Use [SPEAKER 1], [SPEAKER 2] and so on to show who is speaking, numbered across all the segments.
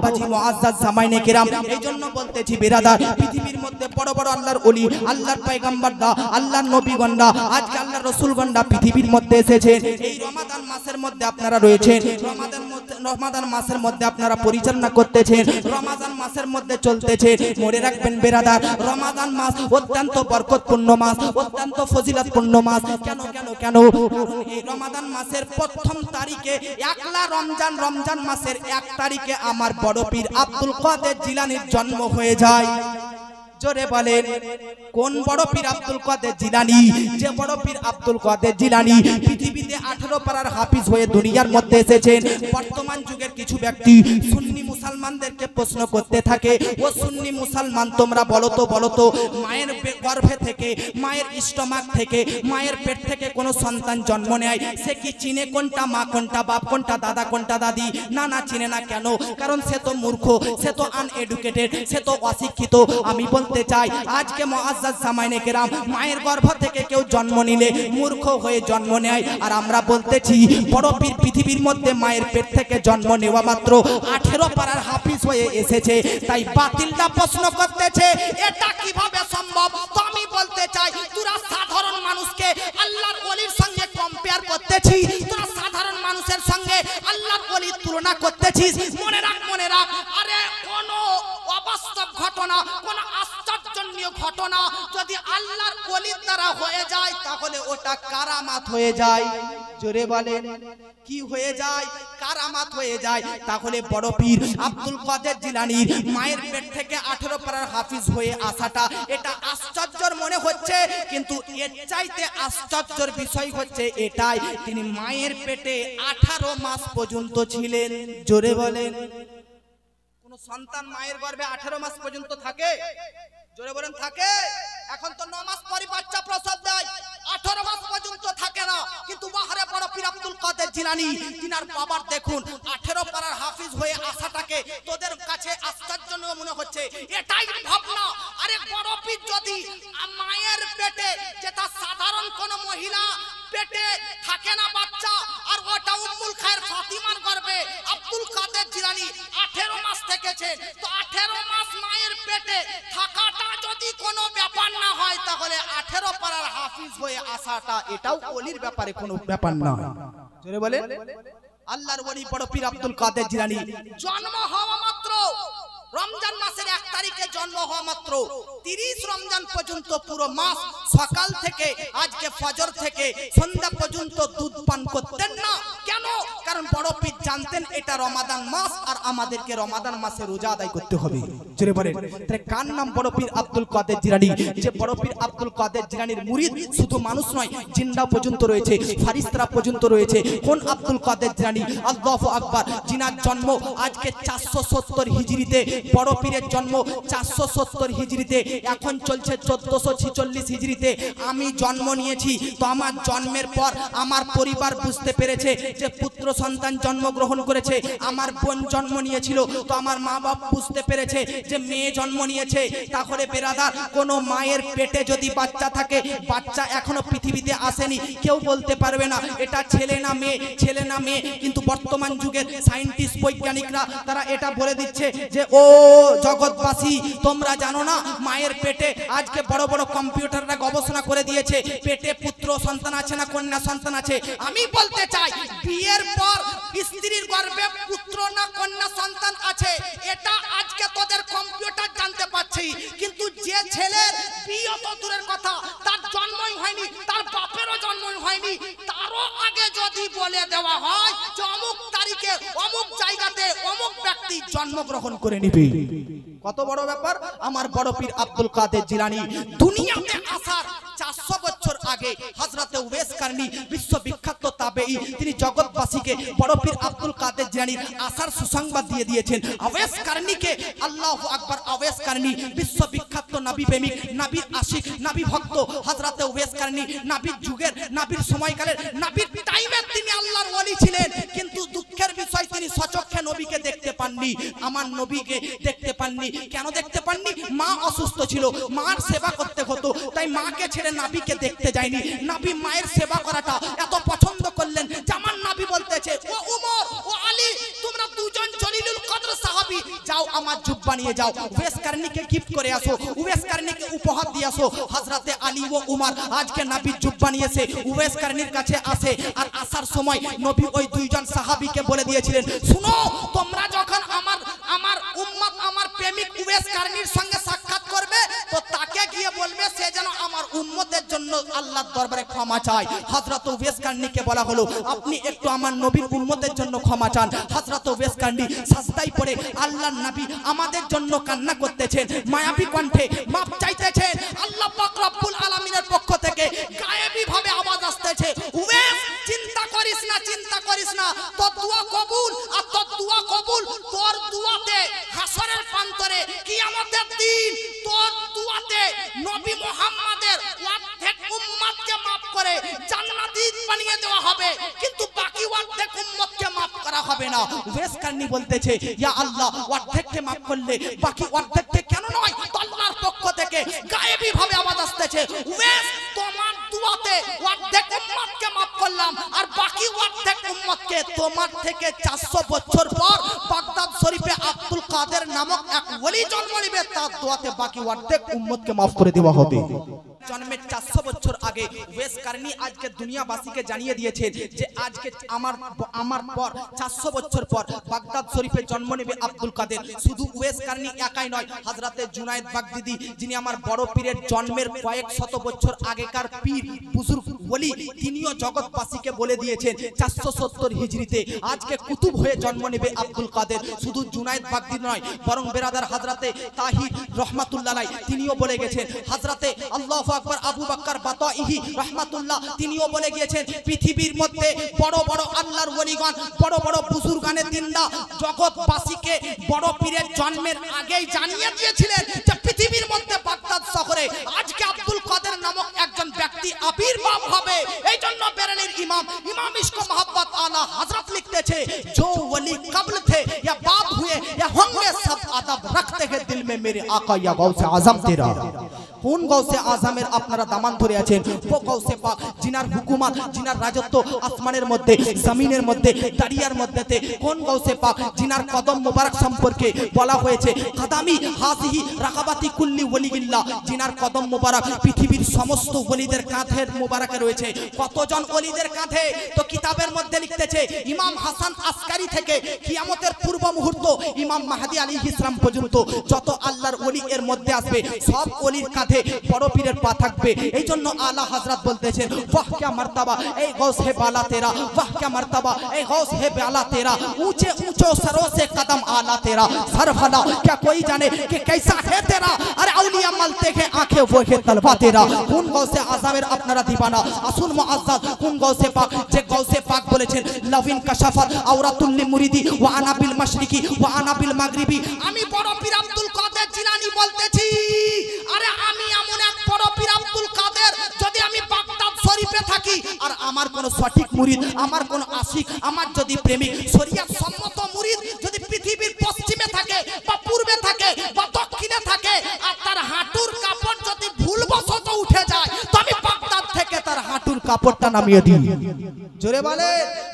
[SPEAKER 1] বাজি মুআজ্জাজ জামাইনে কেরাম, এই জন্য বলতেছি বিরাদার, পৃথিবীর মধ্যে বড় বড় আল্লাহর ওলি, আল্লাহর পয়গম্বররা, আল্লাহর নবীগণরা, আজকে আল্লাহর রাসূলগণরা পৃথিবীর মধ্যে এসেছেন। এই রমাদান মাসের মধ্যে আপনারা রয়েছেন, রমাদান মাসের মধ্যে আপনারা পরিচালনা করতেছেন, রমাদান মাসের মধ্যে চলতেছে। মনে রাখবেন বিরাদার, রমাদান মাস অত্যন্ত বরকতপূর্ণ মাস, অত্যন্ত ফজিলতপূর্ণ মাস। কেন কেন কেন? এই রমাদান মাসের প্রথম তারিখে একলা রমজান মাসের 1 তারিখে আমার বড় পীর আব্দুল কাদের জিলানীর জন্ম হয়ে যায়। জোরে বলেন, কোন বড় পীর আব্দুল কাদের জিলানী? যে বড় পীর আব্দুল কাদের জিলানী পৃথিবীতে 18 পারার হাফিজ হয়ে দুনিয়ার মধ্যে এসেছেন। বর্তমান যুগের কিছু ব্যক্তি সুন্নি মুসলমানদেরকে প্রশ্ন করতে থাকে, ও সুন্নি মুসলমান তোমরা বলো তো মায়ের গর্ভে থেকে, মায়ের স্টমাক থেকে, মায়ের পেট থেকে কোনো সন্তান জন্ম নেয়, সে কি চিনে কোনটা মা কোনটা বাপ কোনটা দাদা কোনটা দাদি? না চিনে না। কেন? কারণ সে তো মূর্খ, সে তো আনএডুকেটেড, সে তো অশিক্ষিত। আমি বলতে চাই আজকে মুআজ্জাজ জামাইনে কেরাম, মায়ের গর্ভ থেকে কেউ জন্ম নিলে মূর্খ হয়ে জন্ম নেয়। আর আমরা বলতেছি বড় পীর পৃথিবীর মধ্যে মায়ের পেট থেকে জন্ম নেওয়া মাত্র 18 পারার হাফিজ হয়ে এসেছে। তাই বাতিলটা প্রশ্ন করতেছে এটা কিভাবে সম্ভব? তো আমি বলতে চাই তোরা সাধারণ মানুষকে আল্লাহর ওলির সঙ্গে কম্পেয়ার করতেছিস, তোরা সাধারণ মানুষের সঙ্গে আল্লাহর ওলির তুলনা করতেছিস। মনে রাখ আরে কোন অবাস্তব ঘটনা, কোন আশ্চর্যজনক ঘটনা যদি আল্লাহর ওলির দ্বারা হয়ে যায় তাহলে ওটা কারামাত হয়ে যায়। জোরে বলেন, কি হয়ে যায়? কারামাত হয়ে যায়। তাহলে বড় পীর আব্দুল কাদের জিলানীর মায়ের পেট থেকে 18 পারার হাফিজ হয়ে আসাটা এটা আশ্চর্যের মনে হচ্ছে, কিন্তু এর চাইতে আশ্চর্যের বিষয় হচ্ছে এটাই, তিনি মায়ের পেটে 18 মাস পর্যন্ত ছিলেন। জোরে বলেন, কোন সন্তান মায়ের গর্ভে 18 মাস পর্যন্ত থাকে? জোরে বলেন, থাকে? এখন তো 9 মাস পরে বাচ্চা প্রসব দেয়, 18 মাস পর্যন্ত থাকে না। কিন্তু বাহারে বড় পীর আব্দুল কাদের জিলানী, তিনার বাবার দেখুন 18 পারার হাফিজ হয়ে আসাটাকে তোদের কাছে আশ্চর্য মনে হচ্ছে, এটাই ভাবনা। আরে বড় পীর যদি মায়ের পেটে, যেটা সাধারণ কোন মহিলা পেটে থাকে না বাচ্চা, আর ওটা উম্মুল খায়ের ফাতিমার গর্ভে আব্দুল কাদের জিলানী 18 মাস থেকেছেন, তো 18 মাস মায়ের পেটে থাকাটা যদি কোনো ব্যাপার না হয় তাহলে 18 পারার হাফিজ হয়ে আসাটা এটাও ওলির ব্যাপারে কোনো ব্যাপার না। জোরে বলেন, আল্লাহর ওলি বড় পীর আব্দুল কাদের জিলানী জন্ম হওয়া মাত্র, রমজান মাসের 1 তারিখে জন্ম হওয়া মাত্র 30 রমজান পর্যন্ত পুরো মাস সকাল থেকে আজকে ফজর থেকে সন্ধ্যা পর্যন্ত দুধ পান করতেন না। কেন? কারণ বড় পীর জানতেন এটা রমাদান মাস আর আমাদেরকে রমাদান মাসে রোজা আদায় করতে হবে। জোরে বলেন, তাহলে কার নাম বড় পীর আব্দুল কাদের জিলানী? যে বড় পীর আব্দুল কাদের জিলানীর মুরিদ শুধু মানুষ নয়, জিন্না পর্যন্ত রয়েছে, ফারিস্তারা পর্যন্ত রয়েছে। কোন আব্দুল কাদের জিলানী? আল্লাহু আকবার। জিনার জন্ম আজকে 470 হিজরিতে, বড় পীরের জন্ম 470 হিজরিতে, এখন চলছে 1446 হিজরিতে। আমি জন্ম নিয়েছি, তো আমার জন্মের পর আমার পরিবার বুঝতে পেরেছে যে পুত্র সন্তান জন্মগ্রহণ করেছে। আমার বোন জন্ম নিয়েছিল, তো আমার মা বাপ বুঝতে পেরেছে যে মেয়ে জন্ম নিয়েছে। তাহলে বেরাদার, কোনো মায়ের পেটে যদি বাচ্চা থাকে, বাচ্চা এখনো পৃথিবীতে আসেনি, কেউ বলতে পারবে না এটা ছেলে না মেয়ে, ছেলে না মেয়ে। কিন্তু বর্তমান যুগের সায়েন্টিস্ট বৈজ্ঞানিকরা তারা এটা বলে দিচ্ছে যে ও জগৎবাসী, তোমরা জানো না মায়ের পেটে আজকে বড় বড় কম্পিউটাররা গবেষণা করে দিয়েছে পেটে পুত্র সন্তান আছে না কন্যা সন্তান আছে। আমি বলতে চাই বিয়ের পর স্ত্রীর গর্ভে পুত্র না কন্যা সন্তান আছে এটা আজকে তোদের কম্পিউটার জানতে পারছি, কিন্তু যে ছেলের বিয়ে তো দূরের কথা, তার জন্মই হয়নি, তার বাপেরও জন্মই হয়নি, তারও আগে যদি বলে দেওয়া হয় যে অমুক তারিখে অমুক জায়গাতে অমুক ব্যক্তি জন্মগ্রহণ করে নিবে, কত বড় ব্যাপার। আমার বড় পীর আব্দুল কাদের জিলানী দুনিয়াতে আসার 400 বছর আগে হযরতে উওয়েস কারনী বিশ্ববিখ্যাত তাবেঈ, তিনি জগৎবাসীকে বড় পীর আব্দুল কাদের জিলানীর আসার সুসংবাদ দিয়ে দিয়েছেন। উওয়েস কারনীকে, আল্লাহু আকবার, উওয়েস কারনী বিশ্ববিখ্যাত নবী প্রেমিক, নবীর আশিক, নবী ভক্ত হযরতে উওয়েস কারনী নবীর যুগের, নবীর সময়কালের, নবীর টাইমে তিনি আল্লাহর ওলি ছিলেন, কিন্তু দুঃখের বিষয় তিনি সচক্ষে নবীকে দেখতে পাননি, আমার নবীকে দেখতে পাননি। কেন দেখতে পাননি? মা অসুস্থ ছিল, মার সেবা করতে হতো, তাই মাকে ছেড়ে নবীকে দেখতে যায়নি। নবী মায়ের সেবা করাটা এত পছন্দ করলেন যে আমার নবী বলতেছে ও উমর ও আলী, তোমরা দুজন জলিলুল কদর সাহাবী, আমার জুব্বা নিয়ে যাও, উওয়েস কারনীকে গিফট করে আসো, উওয়েস কারনীকে উপহার দিয়ে আসো। হযরতে আলী ও উমর আজকে নবীর জুব্বা নিয়েছে উওয়েস কারনীর কাছে আসে, আর আসার সময় নবী ওই দুইজন সাহাবীকে বলে দিয়েছিলেন, শুনো তোমরা যখন আমার উম্মত আমার প্রেমিক উওয়েস কারনীর সঙ্গে সাক্ষাৎ করবে তো তাকে গিয়ে বলবে সে যেন আমার উম্মতের জন্য আল্লাহর দরবারে ক্ষমা চায়। হযরত উওয়েস কারনীকে বলা হলো, আপনি একটু আমার নবীর উম্মতের জন্য ক্ষমা চান। হযরত উওয়েস কারনী সাজদায় পড়ে আল্লাহর নবী আমাদের জন্য কান্না করতেছেন, মায়াবী কণ্ঠে মাপ চাইতেছেন। আল্লাহ পাক রব্বুল আলামিনের পক্ষ থেকে গায়েবী ভাবে আওয়াজ আসতেছে, উওয়েস চিন্তা করিস না, চিন্তা করিস না, তোর দোয়া কবুল, আর তোর দোয়া কবুল তোর দোয়াতে হাসরের প্রান্তরে কিয়ামতের দিন তোর দোয়াতে নবী মুহাম্মাদের অর্ধেক উম্মতকে maaf করে জান্নাতি বানিয়ে দেওয়া হবে, কিন্তু বাকি অর্ধেক উম্মতকে maaf করা হবে না। উওয়েস কারনী বলতেছে, ইয়া আল্লাহ অর্ধেককে maaf করলে বাকি অর্ধেককে কেন নয়? আল্লাহর পক্ষ থেকে গায়েবী ভাবে আওয়াজ আসতেছে, উওয়েস তোমার দোয়াতে অর্ধেক উম্মতকে maaf করলাম, আর বাকি অর্ধেক উম্মতকে তোমার থেকে 400 বছর পর বাগদাদ শরীফে আব্দুল কাদের নামক এক ওলি জন্ম নেবে, তার দোয়াতে বাকি অর্ধেক উম্মতকে maaf করে দেওয়া হবে। জন্মের 400 বছর আগে উওয়েস কারনী আজকে দুনিয়াবাসীকে জানিয়ে দিয়েছেন যে আজকে আমার পর 400 বছর পর বাগদাদ শরীফে জন্ম নেবে আব্দুল কাদের। শুধু উওয়েস কারনী একাই নয়, হযরতে জুনায়েদ বাগদাদি যিনি আমার বড় পীরের জন্মের কয়েক শত বছর আগেকার পীর বুজুর্গ ওলি, তিনিও জগৎবাসীকে বলে দিয়েছেন 470 হিজরিতে আজকে কুতুব হয়ে জন্ম নেবে আব্দুল কাদের। শুধু জুনায়েদ বাগদাদি নয়, বরং বেরাদার হযরতে তাহির রহমাতুল্লাহ আলাইহি তিনিও বলে গেছেন, হযরতে আল্লাহু আকবার আবু বকর বাতাইহি রহমাতুল্লাহ তিনিও বলে গিয়েছেন, পৃথিবীর মধ্যে বড় বড় আল্লাহর ওলিগণ, বড় বড় বুজুর্গানে দিনদা জগৎবাসীকে বড় পীরের জন্মের আগেই জানিয়ে দিয়েছিলেন যে পৃথিবীর মধ্যে বাগদাদ শহরে আজকে আব্দুল কাদের নামক একজন ব্যক্তি আবির্ভাব হবে। এই জন্য বেরেলির ইমাম ইশক মোহাম্মদ আলা হযরত লিখতেছে, जो वली कब्ल थे या बाप हुए या होंगे सब अदब रखते हैं दिल में मेरे आका या गौसे आजम तेरा। কোন গৌসে আজমের আপনারা দামান ধরে আছেন? ও গৌসে পাক জিনার হুকুমত, জিনার রাজত্ব আসমানের মধ্যে জমিনের মধ্যে দারিয়ার মধ্যেতে। কোন গৌসে পাক জিনার কদম মোবারক সম্পর্কে বলা হয়েছে, কাদামি হাজিহি রাকাবাতি কুল্লি ওলিগিল্লাহ, জিনার কদম মোবারক পৃথিবীর সমস্ত ওলিদের কাঁধের মোবারকে রয়েছে। কতজন ওলিদের কাঁধে? তো কিতাবের মধ্যে লিখতেছে, ইমাম হাসান আসকারি থেকে কিয়ামতের পূর্ব মুহূর্ত ইমাম মাহদি আলাইহিস সালাম পর্যন্ত যত আল্লাহর ওলি এর মধ্যে আসবে সব ওলির কাঁধে বড় পীরের পা থাকবে। এই জন্য আলা হযরত বলতেছেন, वाह क्या मर्तबा ए गौस है बाला तेरा, वाह क्या मर्तबा ए गौस है बाला तेरा, ऊंचे ऊंचो सरों से कदम आला तेरा, सर भला क्या कोई जाने कि कैसा है तेरा, अरे औलिया मलते हैं आंखें वो है तलवा तेरा। কোন গৌসে আজমের আপনারা দিবানা? আসুন মুআজ্জাজ কোন গৌসে পাক, যে গৌসে পাক বলেছেন, লবিন কাশাফাত আওরাতুল লিমুরিদি ওয়া আনা বিল মাশরিকি ওয়া আনা বিল মাগরিবি। আমি বড় পীর আব্দুল কাদের জিলানী বলতেছি, আরে আমি এমন এক বড় পীর আব্দুল কাদের, যদি আমি বাগদাদ শরীফে থাকি আর আমার কোন সঠিক মুরিদ, আমার কোন আশিক, আমার যদি প্রেমিক শরীয়ত সম্মত মুরিদ যদি পৃথিবীর পশ্চিমে থাকে বা পূর্বে থাকে বা দক্ষিণে থাকে, আর তার হাঁটুর কাপড় যদি ভুলবশত উঠে যায়, তো আমি বাগদাদ থেকে তার হাঁটুর কাপড়টা নামিয়ে দিই। জোরে বলে,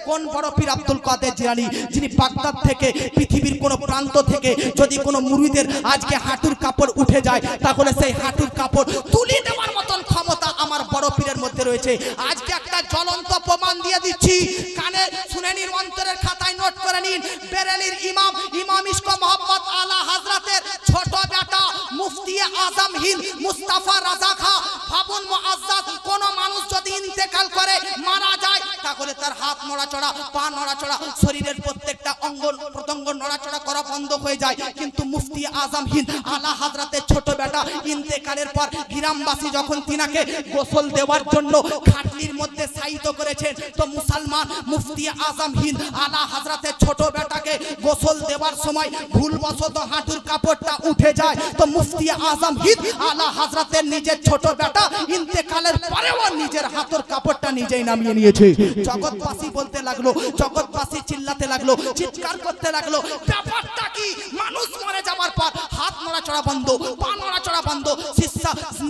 [SPEAKER 1] কোন বড় পীর আব্দুল কাদের জিলানী, যিনি বাগদাদ থেকে পৃথিবীর কোন প্রান্ত থেকে যদি কোন মুরিদের আজকে হাঁটুর কাপড় উঠে যায়, তাহলে সেই হাঁটুর কাপড় তুলে দেওয়ার মতন ক্ষমতা আমার বড় পীরের মধ্যে রয়েছে। আজকে একটা জ্বলন্ত প্রমাণ দিয়ে দিচ্ছি, কানে শুনে নিন, অন্তরের খাতায় নোট করে নিন। বেরেলির ইমাম ইশক মোহাম্মদ আলা হযরতের ছোট বেটা মুফতি আজম হিন্দ মুস্তাফা রাজা খাঁ, ভাবুন মুআজ্জাজ, কোন মানুষ যদি ইন্তেকাল করে মারা যায়, তাহলে তার হাত নড়াচড়া, পা নড়াচড়া, শরীরের প্রত্যেকটা অঙ্গ প্রত্যঙ্গ নড়াচড়া করা বন্ধ হয়ে যায়। কিন্তু মুফতি আজম হিন্দ আলা হযরতের ছোট বেটা ইন্তেকালের পর গ্রামবাসী যখন তিনাকে গোসল দেওয়ার জন্য খাটলির মধ্যে শায়িত করেছেন, তো মুসলমান মুফতি আজম হিন্দ আলা হযরতের ছোট বেটাকে গোসল দেওয়ার সময় ভুলবশত হাঁটুর কাপড়টা উঠে যায়, তো মুফতি আজম হিন্দ আলা হযরতের নিজের ছোট বেটা ইন্তেকালের পরেও নিজের হাতের কাপড়টা নিজেই নামিয়ে নিয়েছে। জগৎবাসী বলতে লাগলো, জগৎবাসী চিল্লাতে লাগলো, চিৎকার করতে লাগলো, ব্যাপারটা কি? মানুষ মরে যাওয়ার পর হাত নড়াচড়া বন্ধ, পা নড়াচড়া বন্ধ,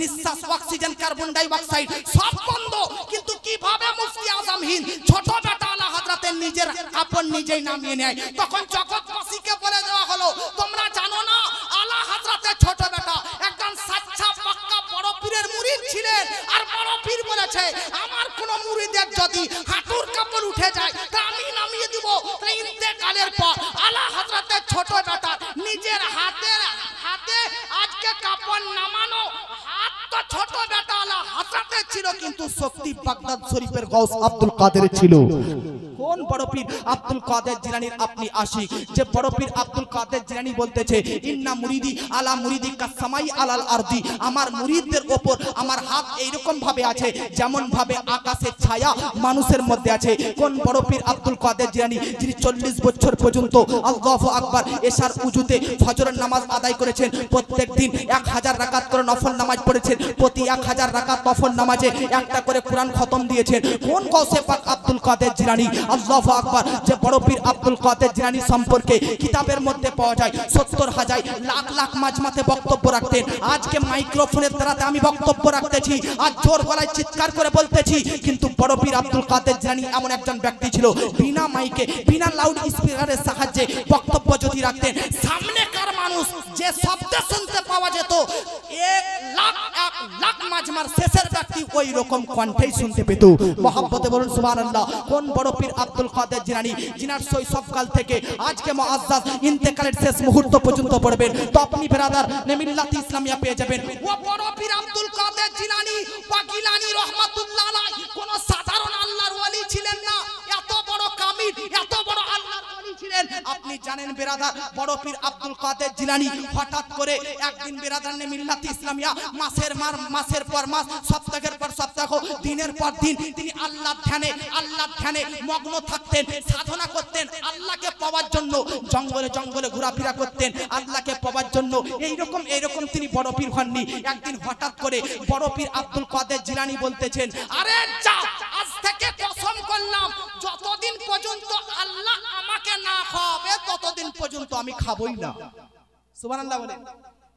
[SPEAKER 1] নিঃশ্বাস, অক্সিজেন, কার্বন ডাই অক্সাইড সব বন্ধ, কিন্তু কিভাবে মুফতি আজম হিন্দ ছোট বেটা আলা হযরতের নিজের কাপড় নিজেই নামিয়ে নেয়? তখন জগৎবাসীকে বলে দেওয়া হলো, তোমরা জানো না ছিল, কিন্তু শক্তি বাগদাদ শরীফের গাউস আব্দুল কাদের ছিল। কোন বড় পীর আব্দুল কাদের জিলানীর আপনি আশিক, যে বড় পীর আব্দুল কাদের জিলানী বলতেছে ইন্না মুরিদি আলা মুরিদি কাসমাই আলাল আরদি, আমার মুরিদদের উপর আমার হাত এইরকম ভাবে আছে যেমন ভাবে আকাশের ছায়া মানুষের মধ্যে আছে। কোন বড় পীর আব্দুল কাদের জিলানী, যিনি 40 বছর পর্যন্ত আল্লাহু আকবার এশার উজুতে ফজরের নামাজ আদায় করেছেন, প্রত্যেক দিন 1000 রাকাত করে নফল নামাজ পড়েছেন, প্রতি 1000 রাকাত নফল নামাজে একটা করে কোরআন খতম দিয়েছেন। কোন গৌসে পাক আব্দুল কাদের জিলানী, আল্লাহু আকবার, যে বড় পীর আব্দুল কাদের জিলানী সম্পর্কে কিতাবের মধ্যে পাওয়া যায় 70,000 লাখ লাখ মাজমাতে বক্তব্য রাখতেন। আজকে মাইক্রোফোনের দ্বারাতে আমি বক্তব্য রাখতেছি, আজ জোর গলায় চিৎকার করে বলতেছি, কিন্তু বড় পীর আব্দুল কাদের জিলানী এমন একজন ব্যক্তি ছিল, বিনা মাইকে বিনা লাউড স্পিকারের সাহায্যে বক্তব্য যদি রাখতেন, সামনেকার মানুষ যে শব্দ শুনতে পাওয়া যেত 1 লাখ মাজমার শেষের ব্যক্তি ওই রকম কণ্ঠেই শুনতে পেত। মহব্বতে বলুন সুবহানাল্লাহ। কোন বড় পীর আব্দুল কাদের জিলানী, যিনার শৈশবকাল থেকে আজকে মুআজ্জাজ ইন্তেকালের শেষ মুহূর্ত পর্যন্ত পড়বেন, তো আপনি ব্রাদার মিল্লাত ইসলামিয়া পেয়ে যাবেন। ও বড় পীর আব্দুল কাদের জিলানী বা গিলানী রহমাতুল্লাহ আলাইহি কোন সাধারণ আল্লাহর ওলি ছিলেন না, এত বড় কামিল, এত বড় আল্লাহর ওলি ছিলেন। আপনি জানেন ব্রাদার, বড় পীর আব্দুল কাদের জিলানী হঠাৎ করে একদিন ব্রাদার মিল্লাত ইসলামিয়া মাসের পর মাস, সপ্তাহের পর সপ্তাহ, দিনের পর দিন তিনি আল্লাহর ধ্যানে মগ্ন থাকতেন, সাধনা করতেন আল্লাহকে পাওয়ার জন্য, জঙ্গলে জঙ্গলে ঘোরাফেরা করতেন আল্লাহকে পাওয়ার জন্য। এইরকম তিনি বড় পীর হননি। একদিন হঠাৎ করে বড় পীর আব্দুল কাদের জিলানী বলতেছেন, আরে যা, আজ থেকে কসম করলাম যতদিন পর্যন্ত আল্লাহ আমাকে না খাওয়াবে ততদিন পর্যন্ত আমি খাবই না। সুবহানাল্লাহ বলেন।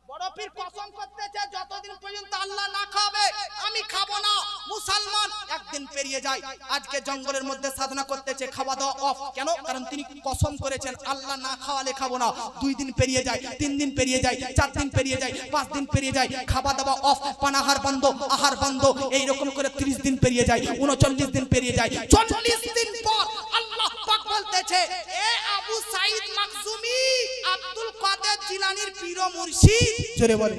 [SPEAKER 1] বড় পীর কসম করতেছে যতদিন পর্যন্ত আল্লাহ না খাবে আমি খাবো না। মুসলমান একদিন পেরিয়ে যায়, আজকে জঙ্গলের মধ্যে সাধনা করতেছে, খাওয়া দাওয়া অফ। কেন? কারণ তিনি কসম করেছেন আল্লাহ না খাওয়ালে খাবো না। 2 দিন পেরিয়ে যায়, 3 দিন পেরিয়ে যায়, 4 দিন পেরিয়ে যায়, 5 দিন পেরিয়ে যায়, খাওয়া দাওয়া অফ, পানাহার বন্ধ, আহার বন্ধ, এইরকম করে 30 দিন পেরিয়ে যায়, 39 দিন পেরিয়ে যায়, 40 দিন পর আল্লাহ পাক বলতেছে, এ আবু সাঈদ মাকজুমি, আব্দুল কাদের জিলানীর পীর ও মুর্শিদ, জোরে বলে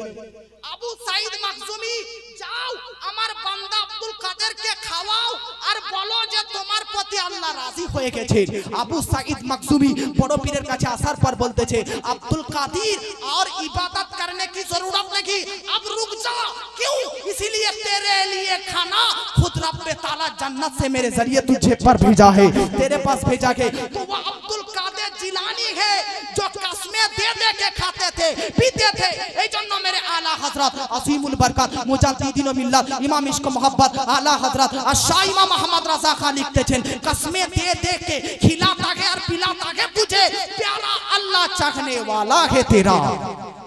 [SPEAKER 1] আবু সাঈদ মাকজুমি, যাও আমার বান্দা আব্দুল কাদেরকে খাওয়াও আর বলো যে তোমার প্রতি আল্লাহ রাজি হয়ে গেছে। আবু সাঈদ মাকজুমি বড় পীরের কাছে আসার পর বলতেছে, আব্দুল কাদের और इबादत करने की जरूरत नहीं, अब रुक जा, क्यों? इसीलिए तेरे लिए खाना खुद रब ताला जन्नत से मेरे जरिए तुझे पर भेजा है, तेरे पास भेजा है। तो वो अब्दुल काদের জিলানী है जो कसमें दे दे के खाते थे पीते थे। এই জন্য मेरे आला हजरत असीमुल बरकत मुजाद्दिदीन मिल्लत इमाम इश्क मोहब्बत आला हजरत शाह इमाम अहमद रजा खान लिखतेছেন, कसमें दे दे के खिलाता है और पिलाता है तुझे, प्यारा अल्लाह चाहने वाला है तेरा।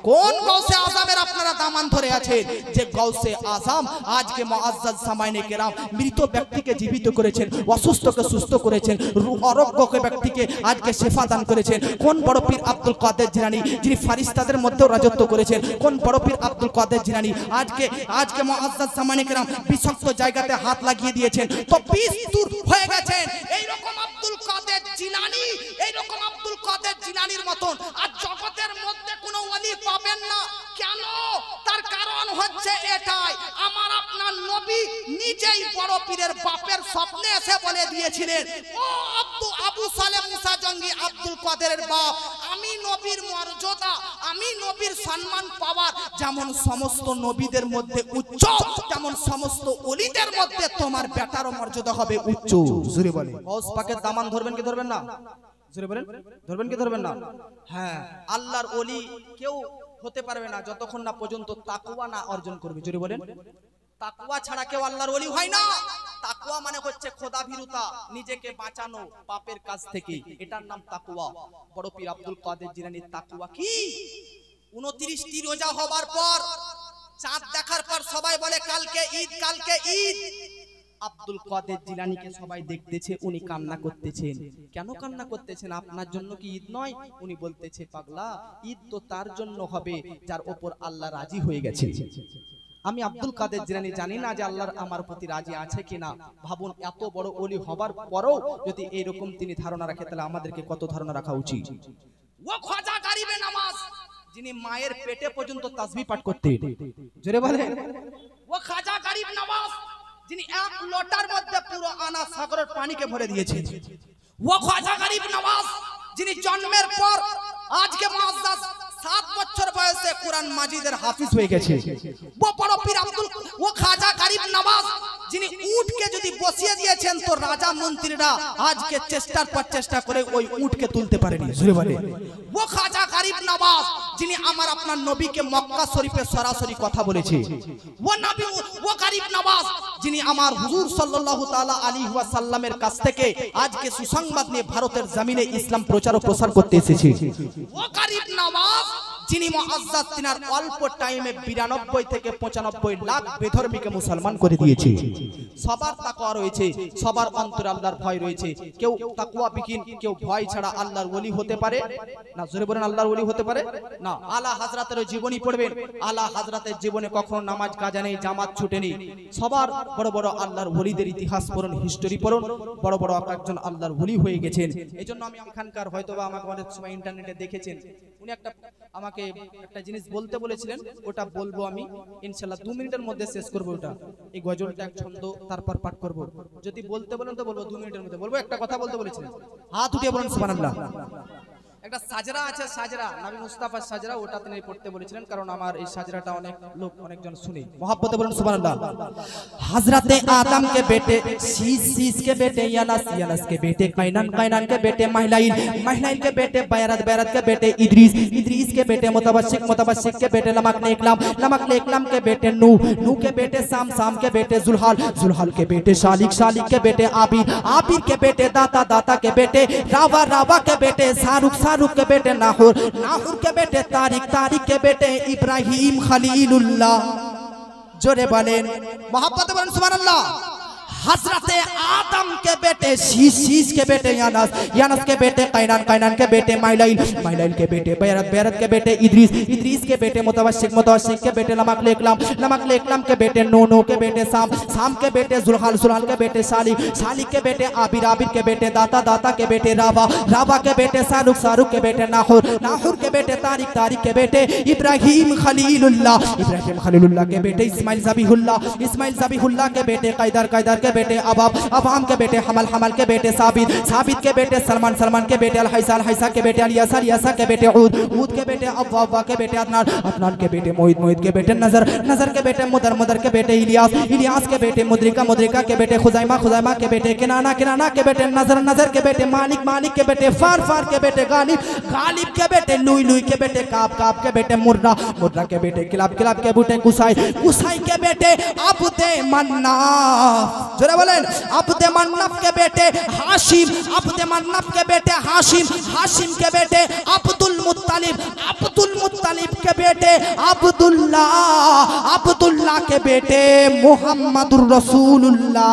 [SPEAKER 1] কোন গৌসে আজমের আপনারা দামান ধরে আছেন, যে গৌসে আজম আজকে মুআজ্জাজ সামাইনে কেরাম মৃত ব্যক্তিকে জীবিত করেছেন, অসুস্থকে সুস্থ করেছেন, অরোগ্য ব্যক্তিকে আজকে শেফা দান করেছেন। কোন বড় পীর আব্দুল কাদের জিলানী, যিনি ফারিস্তাদের মধ্যেও রাজত্ব করেছেন। কোন বড় পীর আব্দুল কাদের জিলানী আজকে মুআজ্জাজ সামাইনে কেরাম বিষাক্ত জায়গাতে হাত লাগিয়ে দিয়েছেন, তো বিষ দূর হয়ে গেছেন। এইরকম আব্দুল কাদের জিলানী, এইরকম আব্দুল কাদের জিলানীর মতন আর জগতের মধ্যে কোনো ওলি পাবেন না। কেন? তার কারণ হচ্ছে এটাই, আমার আপনার নবী নিজেই বড় পীরের বাপের স্বপ্নে এসে বলে দিয়েছিলেন, ও আবু সালেহ মুসা জঙ্গি আব্দুল কাদেরের বাপ, আমি নবীর মর্যাদা, আমি নবীর সম্মান পাওয়ার যেমন সমস্ত নবীদের মধ্যে উচ্চ, তেমন সমস্ত ওলিদের মধ্যে তোমার বেটারও মর্যাদা হবে উচ্চ। জোরে বলে গৌস পাকের দামান ধরবেন কি ধরবেন না? জোরে বলেন, ধরবেন কি ধরবেন না? হ্যাঁ, আল্লাহর ওলি কেউ হতে পারবে না যতক্ষণ না পর্যন্ত তাকওয়া না অর্জন করবে। জোরে বলেন, তাকওয়া ছাড়া কেউ আল্লাহর ওলি হয় না। তাকওয়া মানে হচ্ছে খোদাভীরুতা, নিজেকে বাঁচানো পাপের কাজ থেকে, এটার নাম তাকওয়া। বড় পীর আব্দুল কাদের জিলানীর তাকওয়া কি? 29টি রোজা হবার পর, চাঁদ দেখার পর সবাই বলে কালকে ঈদ, কালকে ঈদ। আব্দুল কাদের জিলানীকে সবাই দেখতেছে, উনি কান্না করতেছেন। কেন কান্না করতেছেন? আপনার জন্য কি ঈদ নয়? উনি বলতেছে, পাগলা, ঈদ তো তার জন্য হবে যার উপর আল্লাহ রাজি হয়ে গেছে। আমি আব্দুল কাদের জিলানী জানি না যে আল্লাহর আমার প্রতি রাজি আছে কিনা। ভাবুন, এত বড় ওলি হবার পরেও যদি এইরকম তিনি ধারণা রাখে, তাহলে আমাদেরকে কত ধারণা রাখা উচিত। ও খাজা গরিবে নামাজ, যিনি মায়ের পেটে পর্যন্ত তাসবিহ পাঠ করতেন। জোরে বলেন, ও খাজা গরিব নওয়াজ, যিনি এক লোটার মধ্যে পুরো আনা সাগরের পানিকে ভরে দিয়েছেন। ও খাজা গরিব নওয়াজ যিনি জন্মের পর আজকে মুআজ্জাজ 7 বছর বয়সে কোরআন মাজিদের হাফিজ হয়ে গেছে। ও বড় পীর ও খাজা গরিব নওয়াজ যিনি উটকে যদি বসিয়ে দিয়েছেন তো রাজা মন্ত্রীরা আজকে চেষ্টার পর চেষ্টা করে ওই উটকে তুলতে পারেনি। জোরে বলে ও খাজা গরিব নওয়াজ যিনি আমার আপনার নবীকে মক্কা শরীফে সরাসরি কথা বলেছে। ও নবী ও গরিব নওয়াজ যিনি আমার হুজুর সাল্লাল্লাহু তাআলা আলাইহি ওয়াসাল্লামের কাছ থেকে আজকে সুসংবাদ নিয়ে ভারতের জমিনে ইসলাম প্রচার ও প্রসার করতে এসেছে। ও গরিব নওয়াজ যিনি মুআজ্জাজ তিনার অল্প টাইমে 92 থেকে 95 লাখ বেধর্মীকে মুসলমান করে দিয়েছে। সবার তাকওয়া রয়েছে, সবার অন্তরে আল্লাহর ভয় রয়েছে। কেউ তাকওয়া বিহীন, কেউ ভয় ছাড়া আল্লাহর ওলি হতে পারে না। জোরে বলেন আল্লাহর ওলি হতে পারে না। আলা হযরতের জীবনী পড়বেন, আলা হযরতের জীবনে কখনো নামাজ কাজা নেই, জামাত ছুটেনি। সবার বড় বড় আল্লাহর ওলিদের ইতিহাস পড়ুন, হিস্টোরি পড়ুন, বড় বড় একজন আল্লাহর ওলি হয়ে গেছেন। এজন্য আমি এখানকার হয়তোবা আমাকে অনেক সময় ইন্টারনেটে দেখেছেন, উনি আমাকে একটা জিনিস বলতে বলেছিলেন, ওটা বলবো আমি ইনশাআল্লাহ 2 মিনিটের মধ্যে শেষ করব। ওটা এই গজলটা এক ছন্দ তারপর পাঠ করব। যদি বলতে বলেন তো বলবো 2 মিনিটের মধ্যে বলবো। একটা কথা বলতে বলেছিলেন, হাত উঠিয়ে বলেন সুবহানাল্লাহ। একটা সাজরা আছে, সাজরা নবী মুস্তাফার সাজরা, ওটা তিনি পড়তে বলেছিলেন, কারণ আমার এই সাজরাটা অনেক লোক অনেকজন শুনে। मोहब्बत বলেন সুবহানাল্লাহ। हजरत आदम के बेटे शीश के बेटे यनस के बेटे कैनान के बेटे महलाइल के बेटे बैरत के बेटे इद्रीस के बेटे मुतवस्सिक के बेटे लमक ने इकलाम के बेटे नूह के बेटे साम के बेटे जुल्हाल के बेटे शालिक के बेटे आबिर के बेटे दाता के बेटे रावा के बेटे शाहरुख के बेटे नाहुर के बेटे तारिक के बेटे इब्राहिम खलीलुल्लाह। जोरे बोलें मोहब्बत बोलें सुभानअल्लाह। हजरत आदम के बेटे शीश के बेटे यनस के बेटे कैनान के बेटे महलाइल के बेटे बैरत के बेटे इद्रीस के बेटे मुतवस्सिक के बेटे लमक ले इकलाम के बेटे नूह के बेटे साम के बेटे जुल्हाल के बेटे शालिक के बेटे आबिर के बेटे दाता के बेटे रावा के बेटे शाहरुख के बेटे नाहुर के बेटे तारिक के बेटे इब्राहिम खलीलुल्लाह के बेटे इस्माइल ज़बीहुल्लाह के बेटे कैदर के बेटे अबाम के बेटे हमल के बेटे साबित के बेटे सलमान के बेटे अलहैसा के बेटे अलियासा के बेटे ऊद के बेटे अव्वा के बेटे अदनान के बेटे मोहित के बेटे नजर के बेटे मुदर के बेटे इलियास के बेटे मुद्रिका के बेटे खुजैमा के बेटे किनाना के बेटे नजर के बेटे मालिक के बेटे फार के बेटे गालिब के बेटे लुई के बेटे काब के बेटे मुर्रा के बेटे किलाब के बेटे कुसाई के बेटे अब्दे मन्नाफ। जोरे बोलें अब्दे मन्नाफ के बेटे हाशिम के बेटे हाशिम के बेटे अब्दुल मुत्तलिब के बेटे अब्दुल्लाह के बेटे मुहम्मदुर रसूलुल्लाह।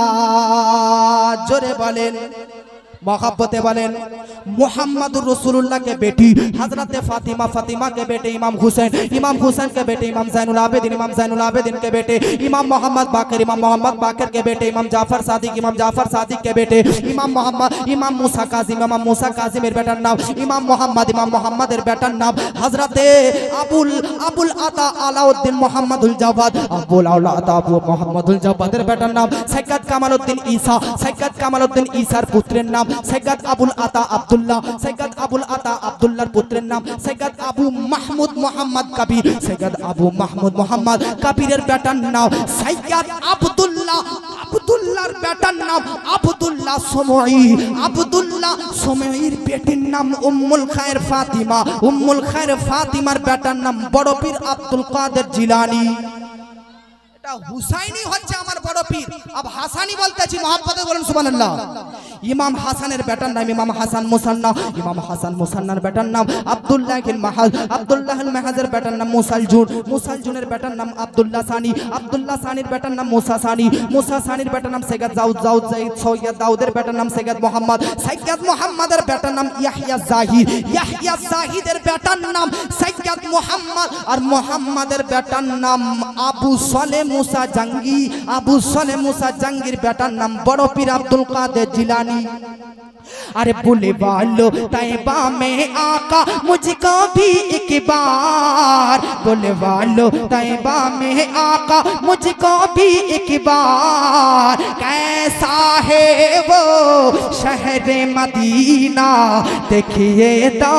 [SPEAKER 1] जोरे बोलें मोहब्बते बोलें मुहम्मदुर रसूलुल्लाह के बेटी हजरत फातिमा के बेटे इमाम हुसैन के बेटे इमाम ज़ैनुल आबिदीन के बेटे इमाम मोहम्मद बाकर के बेटे इमाम जाफर सादिक के बेटे इमाम मूसा काज़िम এর বেটার নাম इमाम मोहम्मद এর বেটার নাম हजरत अबुल अता अलाउद्दीन मोहम्मदुल जवाद আবু মোহাম্মদুল জওয়াদের বেটার নাম সৈয়দ কামালউদ্দিন ঈসার পুত্রের নাম सैयद अबुल अता अब्दुल्लाहर पुत्रेर नाम सैयद अबू महमूद मोहम्मद कबीरेर बेटार नाम सैयद अब्दुल्लाहर बेटार नाम अब्दुल्लाह सोमईर बेटीर नाम उम्मुल खैर फातिमार बेटार नाम बड़ पीर अब्दुल कादिर जिलानी। হুসাইনি হচ্ছে আমার বড় পীর। अब হাসানি বলতেছি, मोहब्बत বলেন সুবহানাল্লাহ। ইমাম হাসানের বেটার নাম ইমাম হাসান মুসান্নার বেটার নাম আব্দুল্লাহুল মাহাজের বেটার নাম মুসাল জুনের বেটার নাম আব্দুল্লাহ সানির বেটার নাম মুসা সানির বেটার নাম সৈয়দ সৈয়দ দাউদের বেটার নাম সৈয়দ মোহাম্মদের বেটার নাম ইয়াহইয়া জাহিদের বেটার নাম সৈয়দ মোহাম্মদ আর মোহাম্মদের বেটার নাম আবু সলে मूसा जंगीर बेटार नाम बड़ पीर अब्दुल कादिर जिलानी। अरे बोले वालो तैबा में आका मुझको भी एक बार, बुलवा लो तैबा में आका मुझको भी एक बार। कैसा है वो शहर मदीना, देखिए तो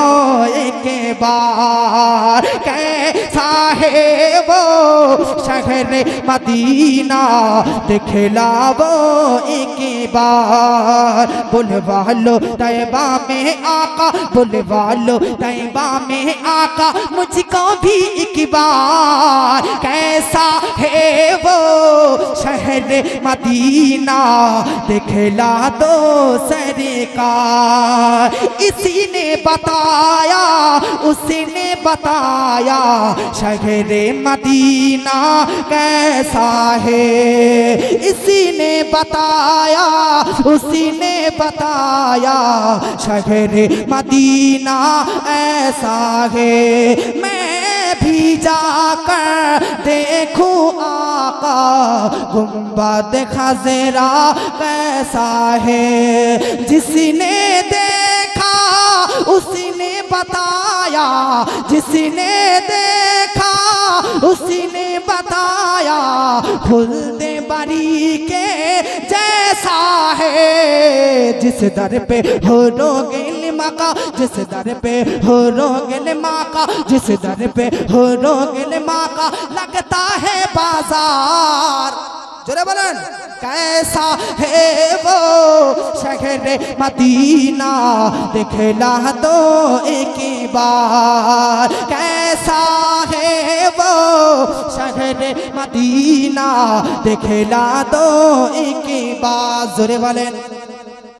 [SPEAKER 1] एक बार। कैसा है वो शहर मदीना, दिखला वो एक बार। बुलवा लो तैबा में आका, बुलवा लो तैबा में आका मुझको भी एक बार। कैसा है वो शहर मदीना, दिखला दो सरकार। इसी ने बताया, उसने बताया शहर मदीना कैसा है। इसी ने बताया, उसी ने बताया शहर मदीना ऐसा है। मैं भी जाकर देखूं आका, गुंबद खज़रा कैसा है। जिसने देखा उसने बताया, जिसने देखा उसने बताया खुल्दे बरी के जैसा है। जिस दर पे हो रोगे लिमाका, जिस दर पे हो रोगे लिमाका, जिस दर पे हो रोगे लिमाका लगता है बाजार। जोरे बोलें कैसा है वो शहर मदीना, दिखला दो एक बार। कैसा है वो शहर मदीना, दिखला दो एक बार। जोरे बोलें